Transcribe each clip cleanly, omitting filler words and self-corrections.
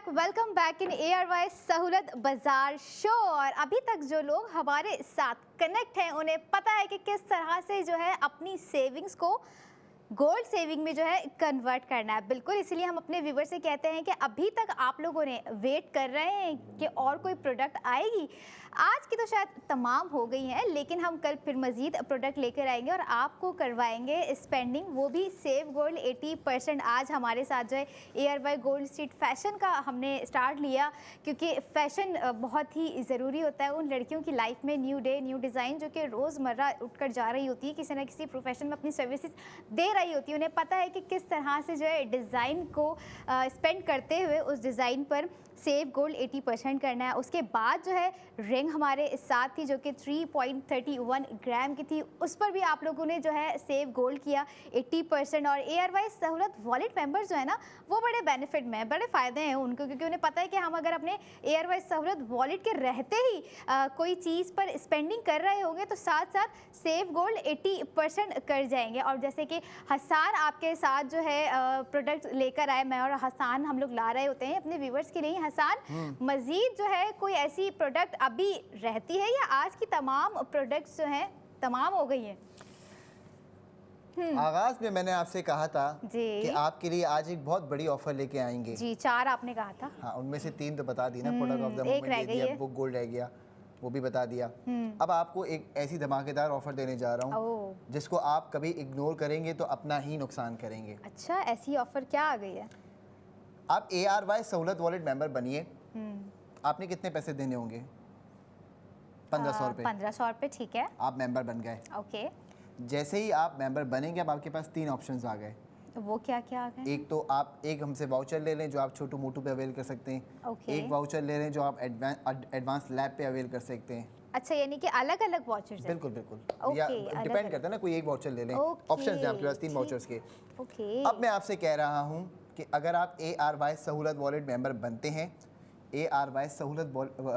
Welcome back in ARY सहूलत बाजार show. और अभी तक जो लोग हमारे साथ कनेक्ट हैं उन्हें पता है कि किस तरह से जो है अपनी सेविंग्स को गोल्ड सेविंग में जो है कन्वर्ट करना है। बिल्कुल, इसलिए हम अपने व्यूवर से कहते हैं कि अभी तक आप लोगों ने वेट कर रहे हैं कि और कोई प्रोडक्ट आएगी। आज की तो शायद तमाम हो गई हैं, लेकिन हम कल फिर मज़ीद प्रोडक्ट लेकर आएंगे और आपको करवाएंगे स्पेंडिंग, वो भी सेव गोल्ड 80%। आज हमारे साथ जो है ARY गोल्ड स्ट्रीट फैशन का हमने स्टार्ट लिया, क्योंकि फ़ैशन बहुत ही ज़रूरी होता है उन लड़कियों की लाइफ में। न्यू डे न्यू डिज़ाइन जो कि रोज़मर्रा उठकर जा रही होती है, किसी न किसी प्रोफेशन में अपनी सर्विसेज दे रही होती है। उन्हें पता है कि किस तरह से जो है डिज़ाइन को स्पेंड करते हुए उस डिज़ाइन पर सेव गोल्ड 80% करना है। उसके बाद जो है रिंग हमारे साथ थी जो कि 3.31 ग्राम की थी, उस पर भी आप लोगों ने जो है सेव गोल्ड किया 80%। और ARY सहूलत वॉलेट मेंबर्स जो है ना, वो बड़े बेनिफिट में हैं, बड़े फ़ायदे हैं उनको, क्योंकि उन्हें पता है कि हम अगर अपने ARY सहूलत वॉलेट के रहते ही कोई चीज़ पर स्पेंडिंग कर रहे होंगे तो साथ साथ सेव गोल्ड 80% कर जाएंगे। और जैसे कि हसान आपके साथ जो है प्रोडक्ट लेकर आए, मैं और हसान हम लोग ला रहे होते हैं अपने व्यूवर्स के लिए। हसान, मजीद जो है कोई ऐसी प्रोडक्ट अभी रहती है या आज की तमाम प्रोडक्ट्स जो हैं तमाम हो गई हैं? आगाज में मैंने आपसे कहा था जी कि आपके लिए आज एक बहुत बड़ी ऑफर लेके आएंगे। जी, 4 आपने कहा था। हाँ, उनमें से 3 तो बता दी ना, प्रोडक्ट ऑफ द एक मोमेंट रह दे गई दिया, है। बुक गोल्ड रह गया, वो भी बता दिया। अब आपको एक ऐसी धमाकेदार ऑफर देने जा रहा हूँ ओह, जिसको आप कभी इग्नोर करेंगे तो अपना ही नुकसान करेंगे। अच्छा, ऐसी ऑफर क्या आ गई है? आप ARY सहूलत वॉलेट मेंबर बनिए। आपने कितने पैसे देने होंगे? 1500 रुपये। 1500 रुपये, ठीक है। आप मेंबर बन गए। ओके, जैसे ही आप मेंबर बनेंगे, अब आपके पास 3 ऑप्शंस आ गए। वो क्या क्या आ गए? एक तो आप एक हमसे वाउचर ले लें जो आप छोटू मोटू पे अवेल कर सकते हैं। ओके। एक वाउचर ले लें जो आप एडवांस लैब पे अवेल कर सकते हैं। अच्छा, यानी कि अलग अलग वॉचर्स हैं? बिल्कुल बिल्कुल, ओके, या अलग डिपेंड अलग। करता है ना, कोई एक वाउचर ले लें। ओके, ऑप्शंस हैं आपके पास 3 ठीक। वाउचर्स के। ओके, अब मैं आपसे कह रहा हूँ कि अगर आप ARY सहूलत वॉलेट मेंबर बनते हैं, ARY सहूलत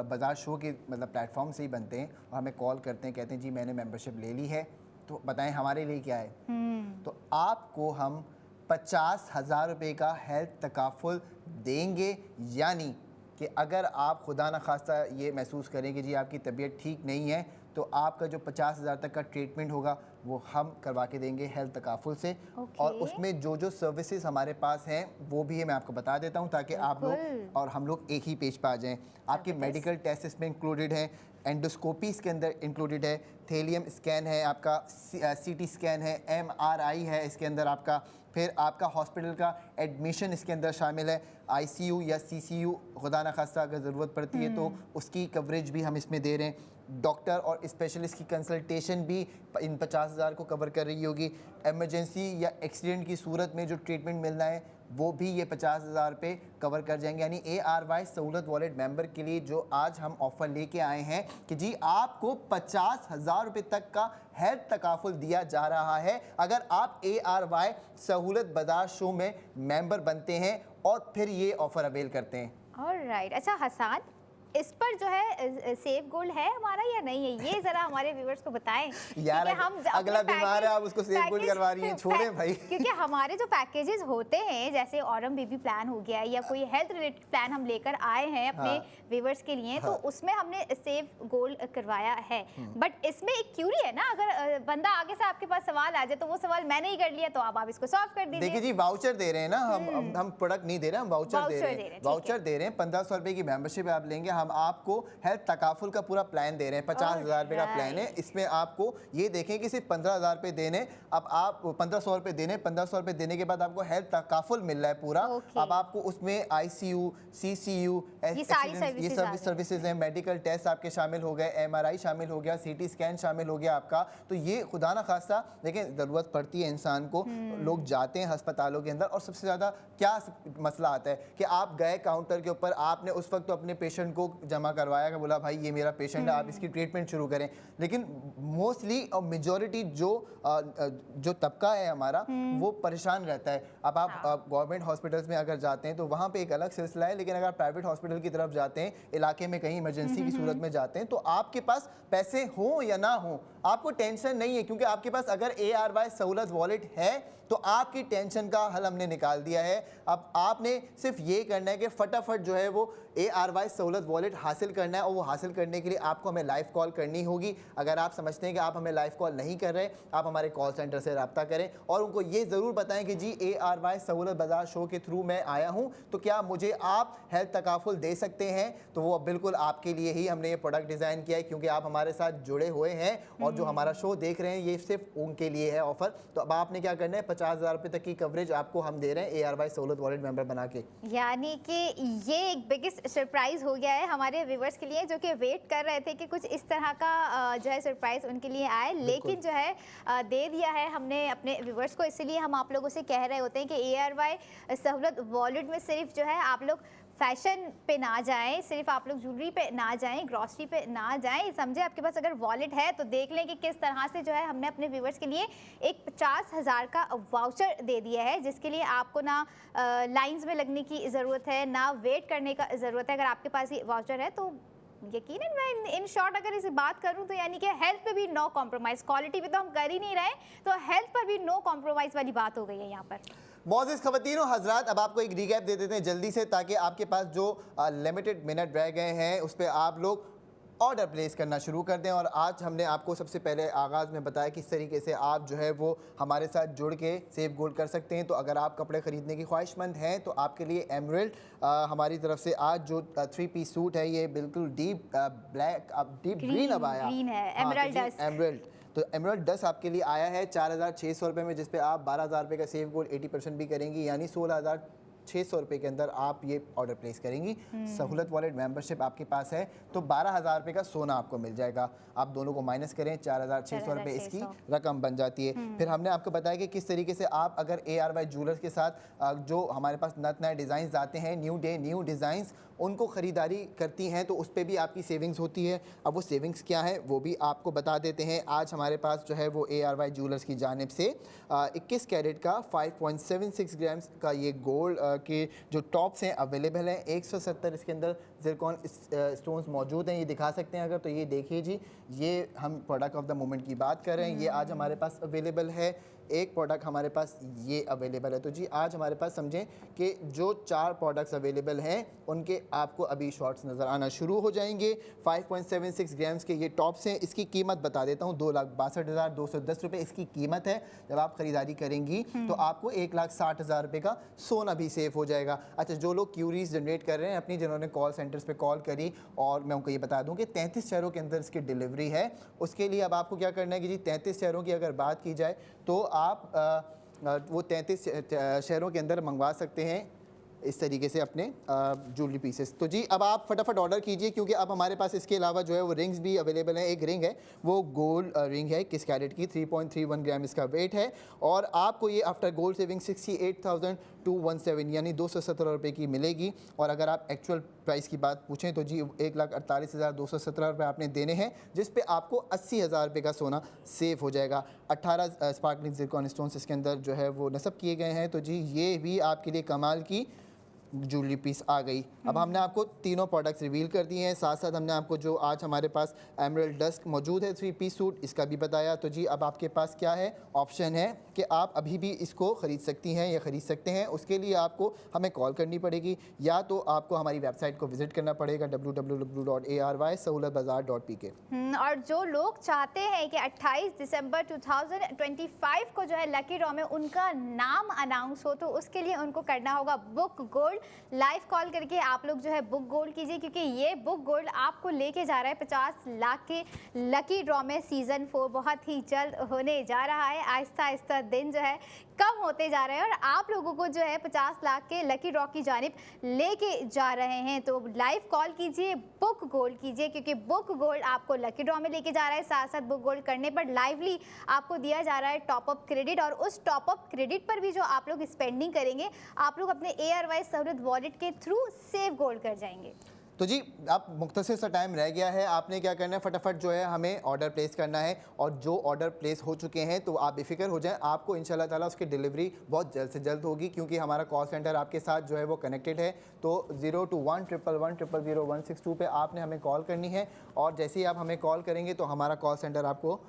बाजार शो के मतलब प्लेटफॉर्म से ही बनते हैं और हमें कॉल करते हैं, कहते हैं जी मैंने मेंबरशिप ले ली है, तो बताएं हमारे लिए क्या है। तो आपको हम 50,000 रुपये का हेल्थ तकाफुल देंगे। यानी कि अगर आप खुदा न खास्ता ये महसूस करें कि जी आपकी तबीयत ठीक नहीं है, तो आपका जो 50,000 तक का ट्रीटमेंट होगा वो हम करवा के देंगे हेल्थ तकाफुल से। ओके। और उसमें जो जो सर्विसेज हमारे पास हैं वो भी है, मैं आपको बता देता हूँ, ताकि आप लोग और हम लोग एक ही पेज पर आ जाएं। आपके मेडिकल टेस्ट इसमें इंक्लूडेड हैं, एंडोस्कोपी इसके अंदर इंक्लूडेड है, थेलियम स्कैन है, आपका CT स्कैन है, MRI है इसके अंदर आपका, फिर आपका हॉस्पिटल का एडमिशन इसके अंदर शामिल है, ICU या CCU खुदा न खास्ता अगर ज़रूरत पड़ती है तो उसकी कवरेज भी हम इसमें दे रहे हैं। डॉक्टर और स्पेशलिस्ट की कंसल्टेशन भी इन 50,000 को कवर कर रही होगी। इमरजेंसी या एक्सीडेंट की सूरत में जो ट्रीटमेंट मिलना है वो भी ये 50,000 पे कवर कर जाएंगे। यानी ARY सहूलत वॉलेट मेंबर के लिए जो आज हम ऑफ़र लेके आए हैं कि जी आपको 50,000 रुपये तक का हेल्थ तकाफुल दिया जा रहा है अगर आप ARY सहूलत बाजार शो में मेंबर बनते हैं और फिर ये ऑफ़र अवेल करते हैं। ऑलराइट। अच्छा हसान, इस पर जो है सेव गोल्ड है हमारा या नहीं है, ये जरा हमारे व्यूअर्स को बताएं। यार अगला बीमार है, आप उसको सेव गोल्ड करवा रही हैं, छोड़ें भाई। क्योंकि हमारे जो पैकेजेस होते हैं, जैसे औरम बेबी प्लान हो गया या कोई हेल्थ रिलेटेड प्लान हम लेकर आए हैं अपने व्यूअर्स के लिए, तो उसमें हमने सेव गोल्ड करवाया है। बट इसमें एक क्यूरी है ना, अगर बंदा आगे से आपके पास सवाल आ जाए तो वो सवाल मैंने ही कर लिया, तो आप इसको सॉल्व कर दीजिए। देखिए जी, वाउचर दे रहे हैं ना, हम प्रोडक्ट नहीं दे रहे, हम वाउचर दे रहे हैं। वाउचर दे रहे हैं, 1500 रुपये की मेंबरशिप आप लेंगे, हम आपको हेल्थ तकाफुल का पूरा प्लान दे रहे हैं। 50,000 रुपये का प्लान है। इसमें आपको ये देखें कि सिर्फ 15,000 रुपये देने, अब आप 1500 रुपये देने, 1500 रुपये देने के बाद आपको हेल्थ तकाफुल मिल रहा है पूरा। अब आपको उसमें ICU, CCU ये सारी सर्विसेज हैं, मेडिकल टेस्ट आपके शामिल हो गए, MRI शामिल हो गया, CT स्कैन शामिल हो गया आपका। तो ये खुदा ना खास्ता लेकिन ज़रूरत पड़ती है इंसान को, लोग जाते हैं अस्पतालों के अंदर और सबसे ज़्यादा क्या मसला आता है कि आप गए काउंटर के ऊपर, आपने उस वक्त तो अपने पेशेंट को लोग जमा करवाया कि बोला भाई ये मेरा पेशेंट है, आप इसकी ट्रीटमेंट शुरू करें। लेकिन मोस्टली और मेजॉरिटी जो तबका है हमारा वो परेशान रहता है। अब आप गवर्नमेंट हॉस्पिटल्स में अगर जाते हैं तो वहाँ पे एक अलग सिलसिला है, लेकिन अगर प्राइवेट हॉस्पिटल की तरफ जाते हैं, इलाके में कहीं इमरजेंसी की सूरत में जाते हैं, तो आपके पास पैसे हों या ना हो आपको टेंशन नहीं है, क्योंकि आपके पास अगर ARY सहूलत वॉलेट है तो आपकी टेंशन का हल हमने निकाल दिया है। अब आपने सिर्फ ये करना है कि फटाफट जो है वो ARY सहूलत वॉलेट हासिल करना है, और वो हासिल करने के लिए आपको हमें लाइव कॉल करनी होगी। अगर आप समझते हैं कि आप हमें लाइव कॉल नहीं कर रहे, आप हमारे कॉल सेंटर से रब्ता करें और उनको ये ज़रूर बताएं कि जी ARY सहूलत बाजार शो के थ्रू मैं आया हूँ, तो क्या मुझे आप हेल्थ तकाफुल दे सकते हैं। तो वो बिल्कुल आपके लिए ही हमने ये प्रोडक्ट डिज़ाइन किया है, क्योंकि आप हमारे साथ जुड़े हुए हैं और जो हमारा शो देख रहे हैं ये सिर्फ उनके लिए है ऑफर। तो अब आपने क्या करना है, 50,000 रुपये तक की कवरेज आपको हम दे रहे हैं ARY सहूलत वॉलेट मेंबर बना के। यानी कि ये एक बिगेस्ट सरप्राइज हो गया है हमारे व्यूवर्स के लिए, जो कि वेट कर रहे थे कि कुछ इस तरह का जो है सरप्राइज उनके लिए आए, लेकिन जो है दे दिया है हमने अपने व्यूवर्स को। इसलिए हम आप लोगों से कह रहे होते हैं कि ARY सहूलत वॉलेट में सिर्फ जो है आप लोग फैशन पे ना जाएं, सिर्फ आप लोग ज्वेलरी पे ना जाएं, ग्रॉसरी पे ना जाएं, समझे। आपके पास अगर वॉलेट है तो देख लें कि किस तरह से जो है हमने अपने व्यूवर्स के लिए एक 50,000 का वाउचर दे दिया है, जिसके लिए आपको ना लाइंस में लगने की ज़रूरत है, ना वेट करने का ज़रूरत है। अगर आपके पास ये वाउचर है तो यकीनन मैं इन शॉर्ट अगर इसे बात करूं तो यानी कि हेल्थ पे भी नो कॉम्प्रोमाइज़, क्वालिटी पे तो हम कर ही नहीं रहे, तो हेल्थ पर भी नो कॉम्प्रोमाइज़ वाली बात हो गई है यहाँ पर। मौजूद ख़वातीन और हज़रात, अब आपको एक रिकैप दे देते हैं जल्दी से, ताकि आपके पास जो लिमिटेड मिनट रह गए हैं उस पर आप लोग ऑर्डर प्लेस करना शुरू कर दें। और आज हमने आपको सबसे पहले आगाज़ में बताया किस तरीके से आप जो है वो हमारे साथ जुड़ के सेव गोल्ड कर सकते हैं। तो अगर आप कपड़े ख़रीदने की ख्वाहिशमंद हैं तो आपके लिए एमरल्ड हमारी तरफ से आज जो 3 पीस सूट है, ये बिल्कुल डीप ब्लैक डीप ग्रीन अब आया, ग्रीन है, एमरल्ड। तो एमरल्ड 10 आपके लिए आया है 4,600 रुपये में, जिस पे आप 12,000 रुपये का सेव गोल्ड 80% भी करेंगी, यानी 16,600 रुपये के अंदर आप ये ऑर्डर प्लेस करेंगी। सहूलत वॉलेट मेंबरशिप आपके पास है तो 12,000 रुपये का सोना आपको मिल जाएगा। आप दोनों को माइनस करें, 4,600 रुपये इसकी रकम बन जाती है। फिर हमने आपको बताया कि किस तरीके से आप अगर ARY ज्वेलर्स के साथ जो हमारे पास नए डिज़ाइंस आते हैं, न्यू डे न्यू डिज़ाइंस, उनको ख़रीदारी करती हैं तो उस पर भी आपकी सेविंग्स होती है। अब वो सेविंग्स क्या है वो भी आपको बता देते हैं। आज हमारे पास जो है वो ARY ज्वेलर्स की जानिब से 21 कैरेट का 5.76 ग्राम्स का ये गोल्ड के जो टॉप्स हैं अवेलेबल हैं। 170 इसके अंदर ज़िरकॉन स्टोन्स मौजूद हैं, ये दिखा सकते हैं अगर, तो ये देखिए जी, ये हम प्रोडक्ट ऑफ द मोमेंट की बात कर रहे हैं, ये आज हमारे पास अवेलेबल है। एक प्रोडक्ट हमारे पास ये अवेलेबल है। तो जी आज हमारे पास समझें कि जो 4 प्रोडक्ट्स अवेलेबल हैं उनके आपको अभी शॉर्ट्स नज़र आना शुरू हो जाएंगे। 5.76 ग्राम्स के ये टॉप्स हैं, इसकी कीमत बता देता हूँ, 2,62,210 रुपये इसकी कीमत है। जब आप ख़रीदारी करेंगी तो आपको 1,60,000 रुपये का सोना भी सेव हो जाएगा। अच्छा, जो लोग क्यूरीज जनरेट कर रहे हैं अपनी, जिन्होंने कॉल सेंटर्स पे कॉल करी, और मैं उनको ये बता दूं कि 33 शहरों के अंदर इसकी डिलीवरी है। उसके लिए अब आपको क्या करना है कि जी 33 शहरों की अगर बात की जाए तो आप वो 33 शहरों के अंदर मंगवा सकते हैं इस तरीके से अपने ज्वेलरी पीसेस। तो जी अब आप फटाफट ऑर्डर कीजिए, क्योंकि अब हमारे पास इसके अलावा जो है वो रिंग्स भी अवेलेबल हैं। एक रिंग है वो गोल्ड रिंग है, 21 कैरेट की, 3.31 ग्राम इसका वेट है, और आपको ये आफ्टर गोल्ड सेविंग 68,217 यानी 217 रुपये की मिलेगी। और अगर आप एक्चुअल प्राइस की बात पूछें तो जी 1,48,217 रुपये आपने देने हैं, जिस पे आपको 80,000 रुपये का सोना सेव हो जाएगा। 18 स्पार्कलिंग ज़िरकॉन स्टोन्स इसके अंदर जो है वो नस्ब किए गए हैं। तो जी ये भी आपके लिए कमाल की ज्वेलरी पीस आ गई। अब हमने आपको तीनों प्रोडक्ट्स रिवील कर दिए हैं, साथ साथ हमने आपको जो आज हमारे पास एमरल्ड डस्क मौजूद है 3 पीस सूट, इसका भी बताया। तो जी अब आपके पास क्या है, ऑप्शन है कि आप अभी भी इसको ख़रीद सकती हैं या ख़रीद सकते हैं। उसके लिए आपको हमें कॉल करनी पड़ेगी, या तो आपको हमारी वेबसाइट को विज़िट करना पड़ेगा www.ARYSahulabazaar.pk। और जो लोग चाहते हैं कि 28 दिसंबर 2025 को जो है लकी ड्रॉ में उनका नाम अनाउंस हो, तो उसके लिए उनको करना होगा बुक गोल्ड। लाइव कॉल करके आप लोग जो है बुक गोल्ड कीजिए, क्योंकि ये बुक गोल्ड आपको लेके जा रहा है 50 लाख के लकी ड्रॉ में। सीज़न 4 बहुत ही जल्द होने जा रहा है। आहिस्ता आहिस्ता दिन जो है कम होते जा रहे हैं और आप लोगों को जो है 50 लाख के लकी ड्रॉ की जानिब लेके जा रहे हैं। तो लाइव कॉल कीजिए, बुक गोल्ड कीजिए, क्योंकि बुक गोल्ड आपको लकी ड्रॉ में लेके जा रहा है। साथ साथ बुक गोल्ड करने पर लाइवली आपको दिया जा रहा है टॉपअप क्रेडिट, और उस टॉपअप क्रेडिट पर भी जो आप लोग स्पेंडिंग करेंगे, आप लोग अपने ARY सहूलत वॉलेट के थ्रू सेव गोल्ड कर जाएंगे। तो जी अब मुख्तसर सा टाइम रह गया है, आपने क्या करना है, फटाफट जो है हमें ऑर्डर प्लेस करना है। और जो ऑर्डर प्लेस हो चुके हैं तो आप बेफिक्र हो जाएं, आपको इंशाल्लाह ताला उसकी डिलीवरी बहुत जल्द से जल्द होगी, क्योंकि हमारा कॉल सेंटर आपके साथ जो है वो कनेक्टेड है। तो 021111000162 पे आपने हमें कॉल करनी है, और जैसे ही आप हमें कॉल करेंगे तो हमारा कॉल सेंटर आपको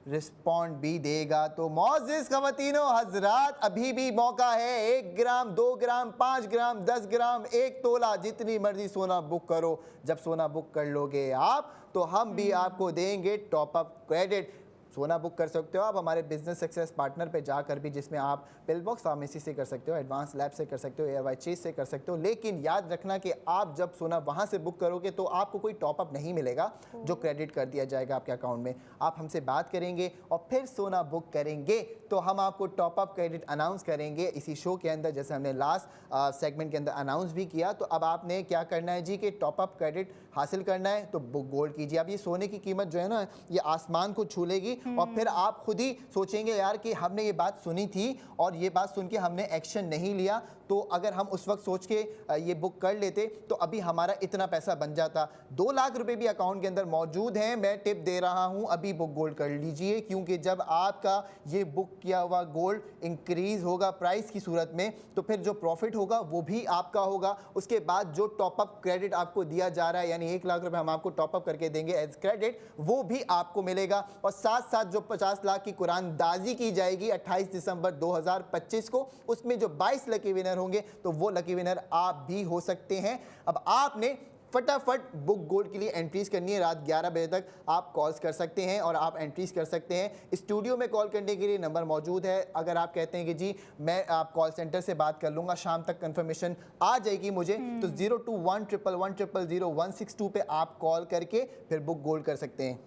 रिस्पॉन्ड भी देगा। तो मौजिज़ ख़वातीनो हज़रात, अभी भी मौका है, 1 ग्राम 2 ग्राम 5 ग्राम 10 ग्राम 1 तोला जितनी मर्जी सोना बुक करो। जब सोना बुक कर लोगे आप तो हम भी आपको देंगे टॉप अप क्रेडिट। सोना बुक कर सकते हो आप हमारे बिजनेस सक्सेस पार्टनर पे जाकर भी, जिसमें आप पिलबॉक्स फार्मेसी से कर सकते हो, एडवांस लैब से कर सकते हो, एयरवाई चीज से कर सकते हो। लेकिन याद रखना कि आप जब सोना वहाँ से बुक करोगे तो आपको कोई टॉपअप नहीं मिलेगा जो क्रेडिट कर दिया जाएगा आपके अकाउंट में। आप हमसे बात करेंगे और फिर सोना बुक करेंगे तो हम आपको टॉपअप क्रेडिट अनाउंस करेंगे इसी शो के अंदर, जैसे हमने लास्ट सेगमेंट के अंदर अनाउंस भी किया। तो अब आपने क्या करना है जी कि टॉपअप क्रेडिट हासिल करना है तो बुक गोल्ड कीजिए। अब ये सोने की कीमत जो है ना, ये आसमान को छू लेगी, और फिर आप खुद ही सोचेंगे यार कि हमने ये बात सुनी थी और ये बात सुन के हमने एक्शन नहीं लिया। तो अगर हम उस वक्त सोच के ये बुक कर लेते तो अभी हमारा इतना पैसा बन जाता। 2 लाख रुपए भी अकाउंट के अंदर मौजूद हैं। मैं टिप दे रहा हूं, अभी बुक गोल्ड कर लीजिए, क्योंकि जब आपका ये बुक किया हुआ गोल्ड इंक्रीज होगा प्राइस की सूरत में तो फिर जो प्रॉफिट होगा वो भी आपका होगा। उसके बाद जो टॉपअप क्रेडिट आपको दिया जा रहा है, यानी 1 लाख रुपए हम आपको टॉपअप करके देंगे एज क्रेडिट, वो भी आपको मिलेगा। और साथ साथ जो 50 लाख की कुरानदाजी की जाएगी 28 दिसंबर 2025 को, उसमें जो 22 लकी विनर होंगे तो वो लकी विनर आप भी हो सकते हैं। अब आपने फटाफट बुक गोल्ड के लिए एंट्रीज करनी है। रात 11 बजे तक आप कॉल्स कर सकते हैं और आप एंट्रीज कर सकते हैं। स्टूडियो में कॉल करने के लिए नंबर मौजूद है। अगर आप कहते हैं कि जी मैं आप कॉल सेंटर से बात कर लूँगा, शाम तक कंफर्मेशन आ जाएगी मुझे, तो 021111000162 पे आप कॉल करके फिर बुक गोल्ड कर सकते हैं।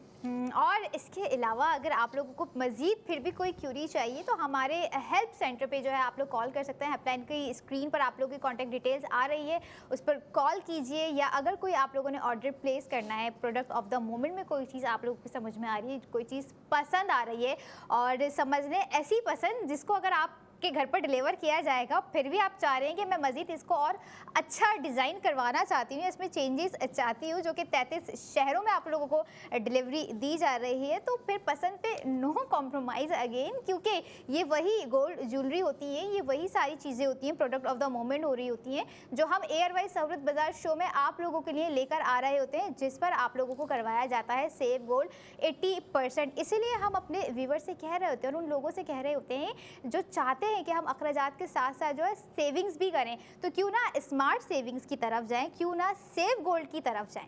और इसके अलावा अगर आप लोगों को मज़ीद फिर भी कोई क्यूरी चाहिए तो हमारे हेल्प सेंटर पे जो है आप लोग कॉल कर सकते हैं। हेल्पलाइन की स्क्रीन पर आप लोगों की कॉन्टैक्ट डिटेल्स आ रही है, उस पर कॉल कीजिए। या अगर कोई आप लोगों ने ऑर्डर प्लेस करना है, प्रोडक्ट ऑफ द मोमेंट में कोई चीज़ आप लोगों को समझ में आ रही है, कोई चीज़ पसंद आ रही है, और समझ लें ऐसी पसंद जिसको अगर आप के घर पर डिलीवर किया जाएगा, फिर भी आप चाह रहे हैं कि मैं मज़ीद इसको और अच्छा डिज़ाइन करवाना चाहती हूँ, इसमें चेंजेस चाहती हूँ, जो कि 33 शहरों में आप लोगों को डिलीवरी दी जा रही है, तो फिर पसंद पे नो कॉम्प्रोमाइज़ अगेन, क्योंकि ये वही गोल्ड ज्वेलरी होती है, ये वही सारी चीज़ें होती हैं, प्रोडक्ट ऑफ द मोमेंट हो रही होती हैं, जो हम एयरवाइज सहूलत बाजार शो में आप लोगों के लिए लेकर आ रहे होते हैं, जिस पर आप लोगों को करवाया जाता है सेव गोल्ड 80%। इसीलिए हम अपने व्यूवर से कह रहे होते हैं और उन लोगों से कह रहे होते हैं जो चाहते हैं कि हम अखराजात के साथ साथ जो है सेविंग्स भी करें, तो क्यों ना स्मार्ट सेविंग्स की तरफ जाएं, क्यों ना सेव गोल्ड की तरफ जाएं।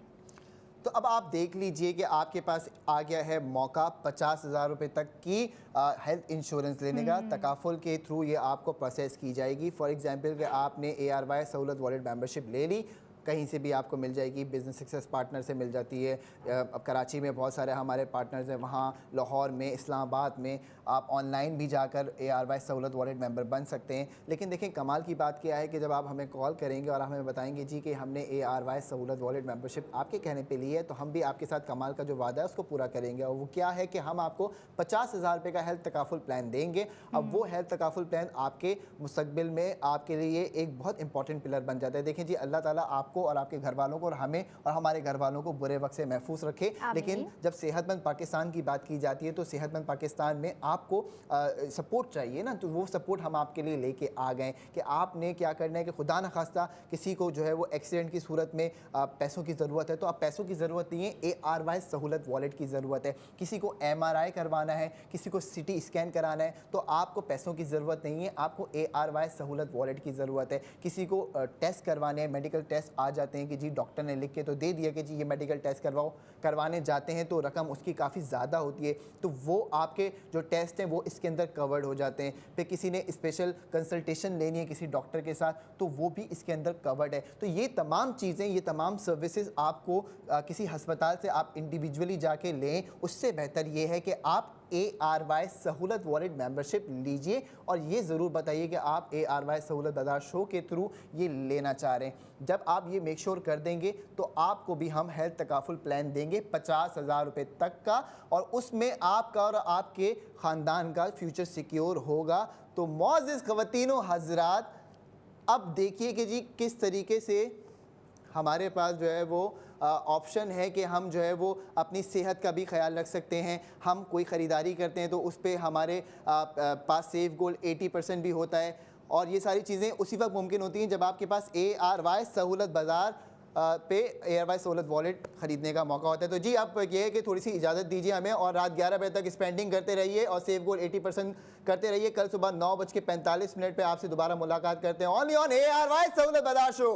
तो अब आप देख लीजिए कि आपके पास आ गया है मौका 50,000 रुपये तक की हेल्थ इंश्योरेंस लेने का। तकाफुल के थ्रू ये आपको प्रोसेस की जाएगी। फॉर एग्जांपल कि आपने ARY सहूलत वॉलेट मेंबरशिप ले ली, कहीं से भी आपको मिल जाएगी, बिजनेस सक्सेस पार्टनर से मिल जाती है। अब कराची में बहुत सारे हमारे पार्टनर्स हैं, वहाँ लाहौर में, इस्लामाबाद में आप ऑनलाइन भी जाकर ARY सहूलत वॉलेट मेंबर बन सकते हैं। लेकिन देखें कमाल की बात क्या है कि जब आप हमें कॉल करेंगे और हमें बताएंगे जी कि हमने ARY सहूलत वॉलेट मेंबरशिप आपके कहने पे ली है, तो हम भी आपके साथ कमाल का जो वादा है उसको पूरा करेंगे। और वो क्या है कि हम आपको 50,000 रुपये का हेल्थ तकाफुल प्लान देंगे। अब वो हेल्थ तकाफुल प्लान आपके मुस्तकबिल में आपके लिए एक बहुत इंपॉर्टेंट पिलर बन जाता है। देखें जी, अल्लाह ताला आपको और आपके घर वालों को और हमें और हमारे घर वालों को बुरे वक्त से महफूज रखे। लेकिन जब सेहतमंद पाकिस्तान की बात की जाती है तो सेहतमंद पाकिस्तान में आपको सपोर्ट चाहिए ना, तो वो सपोर्ट हम आपके लिए लेके आ गए कि आपने क्या करना है कि खुदा न खास्ता किसी को जो है वो एक्सीडेंट की सूरत में पैसों की ज़रूरत है, तो आप पैसों की ज़रूरत नहीं है, ARY सहूलत वॉलेट की ज़रूरत है। किसी को MRI करवाना है, किसी को CT स्कैन कराना है, तो आपको पैसों की ज़रूरत नहीं है, आपको ARY सहूलत वॉलेट की ज़रूरत है। किसी को टेस्ट करवाने हैं, मेडिकल टेस्ट आ जाते हैं कि जी डॉक्टर ने लिख के तो दे दिया कि जी ये मेडिकल टेस्ट करवाओ, करवाने जाते हैं तो रकम उसकी काफ़ी ज़्यादा होती है, तो वो आपके जो टेस्ट हैं वो इसके अंदर कवर्ड हो जाते हैं। फिर किसी ने स्पेशल कंसल्टेशन लेनी है किसी डॉक्टर के साथ, तो वो भी इसके अंदर कवर्ड है। तो ये तमाम चीज़ें, ये तमाम सर्विसेज आपको किसी हस्पताल से आप इंडिविजुअली जाके लें, उससे बेहतर ये है कि आप ARY सहूलत वॉलेट मेंबरशिप लीजिए और ये ज़रूर बताइए कि आप ARY सहूलत बाजार शो के थ्रू ये लेना चाह रहे हैं। जब आप ये मेक श्योर कर देंगे तो आपको भी हम हेल्थ तकाफुल प्लान देंगे 50,000 रुपये तक का, और उसमें आपका और आपके ख़ानदान का फ्यूचर सिक्योर होगा। तो मौज़िज़ ख़वातीनो हज़रात, अब देखिए कि जी किस तरीके से हमारे पास जो है वो ऑप्शन है कि हम जो है वो अपनी सेहत का भी ख्याल रख सकते हैं। हम कोई ख़रीदारी करते हैं तो उस पे हमारे पास सेव गोल्ड 80% भी होता है, और ये सारी चीज़ें उसी वक्त मुमकिन होती हैं जब आपके पास ARY सहूलत बाज़ार पे ARY सहूलत वॉलेट ख़रीदने का मौका होता है। तो जी आप ये है कि थोड़ी सी इजाज़त दीजिए हमें, और रात 11 बजे तक स्पेंडिंग करते रहिए और सेव गोल्ड 80% करते रहिए। कल सुबह 9:45 पे आपसे दोबारा मुलाकात करते हैं ओनली ऑन ARY सहूलत बाज़ार शो।